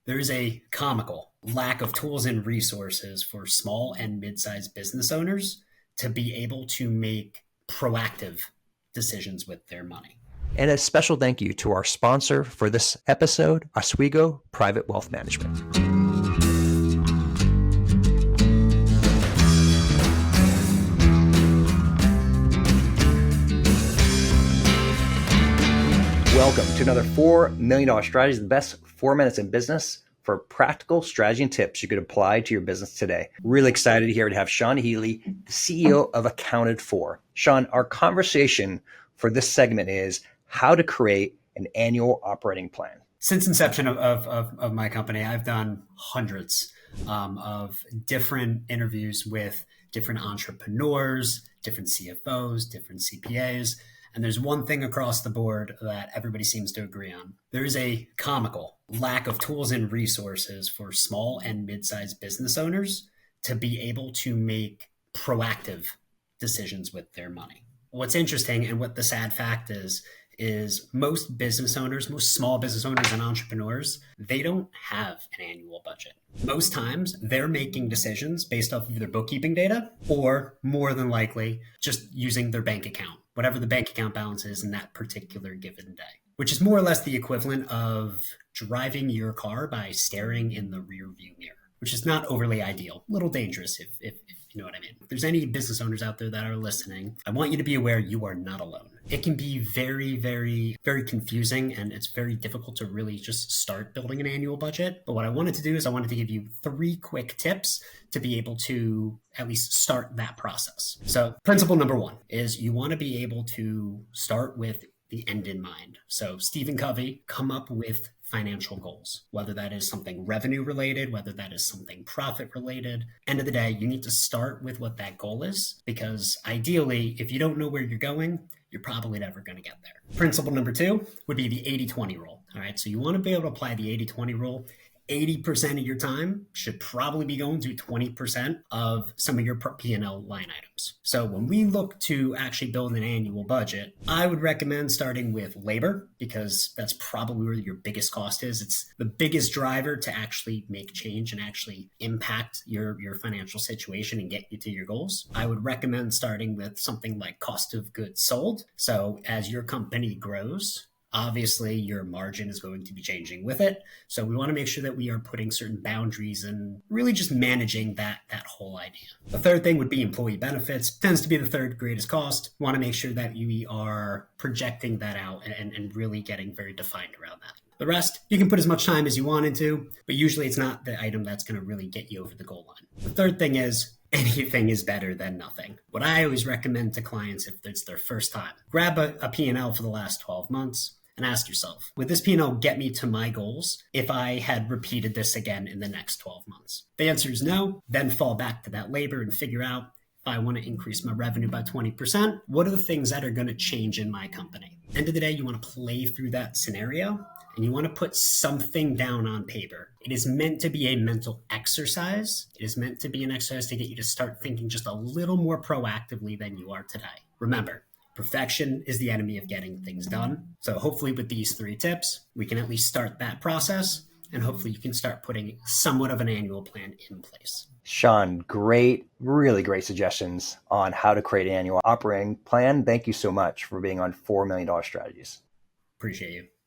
There is a comical lack of tools and resources for small and mid-sized business owners to be able to make proactive decisions with their money. And a special thank you to our sponsor for this episode, Oswego Private Wealth Management. Welcome to another $4 million strategies, the best 4 minutes in business for practical strategy and tips you could apply to your business today. Really excited here to have Sean Healy, the CEO of Accounted For. Sean, our conversation for this segment is how to create an annual operating plan. Since inception of my company, I've done hundreds of different interviews with different entrepreneurs, different CFOs, different CPAs. And there's one thing across the board that everybody seems to agree on. There is a comical lack of tools and resources for small and mid-sized business owners to be able to make proactive decisions with their money. What's interesting and what the sad fact is most business owners, most small business owners and entrepreneurs, they don't have an annual budget. Most times they're making decisions based off of their bookkeeping data or more than likely just using their bank account, whatever the bank account balance is in that particular given day, which is more or less the equivalent of driving your car by staring in the rear view mirror, which is not overly ideal, a little dangerous if you know what I mean. If there's any business owners out there that are listening, I want you to be aware you are not alone. It can be very, very, very confusing, and it's very difficult to really just start building an annual budget. But what I wanted to do is I wanted to give you 3 quick tips to be able to at least start that process. So principle number 1 is you want to be able to start with the end in mind. So Stephen Covey, come up with financial goals, whether that is something revenue related, whether that is something profit related. End of the day, you need to start with what that goal is, because ideally, if you don't know where you're going, you're probably never going to get there. Principle number 2 would be the 80-20 rule. All right. So you want to be able to apply the 80-20 rule. 80% of your time should probably be going to 20% of some of your P&L line items. So when we look to actually build an annual budget, I would recommend starting with labor, because that's probably where your biggest cost is. It's the biggest driver to actually make change and actually impact your financial situation and get you to your goals. I would recommend starting with something like cost of goods sold. So as your company grows, obviously, your margin is going to be changing with it. So we want to make sure that we are putting certain boundaries and really just managing that whole idea. The third thing would be employee benefits. Tends to be the third greatest cost. We want to make sure that we are projecting that out and really getting very defined around that. The rest, you can put as much time as you want into, but usually it's not the item that's going to really get you over the goal line. The third thing is anything is better than nothing. What I always recommend to clients if it's their first time, grab a P&L for the last 12 months, and ask yourself, would this P&L get me to my goals if I had repeated this again in the next 12 months? The answer is no. Then fall back to that labor and figure out, if I want to increase my revenue by 20%, what are the things that are going to change in my company? End of the day, you want to play through that scenario and you want to put something down on paper. It is meant to be a mental exercise. It is meant to be an exercise to get you to start thinking just a little more proactively than you are today. Remember, perfection is the enemy of getting things done. So hopefully with these 3 tips, we can at least start that process, and hopefully you can start putting somewhat of an annual plan in place. Sean, really great suggestions on how to create an annual operating plan. Thank you so much for being on $4 million Strategies. Appreciate you.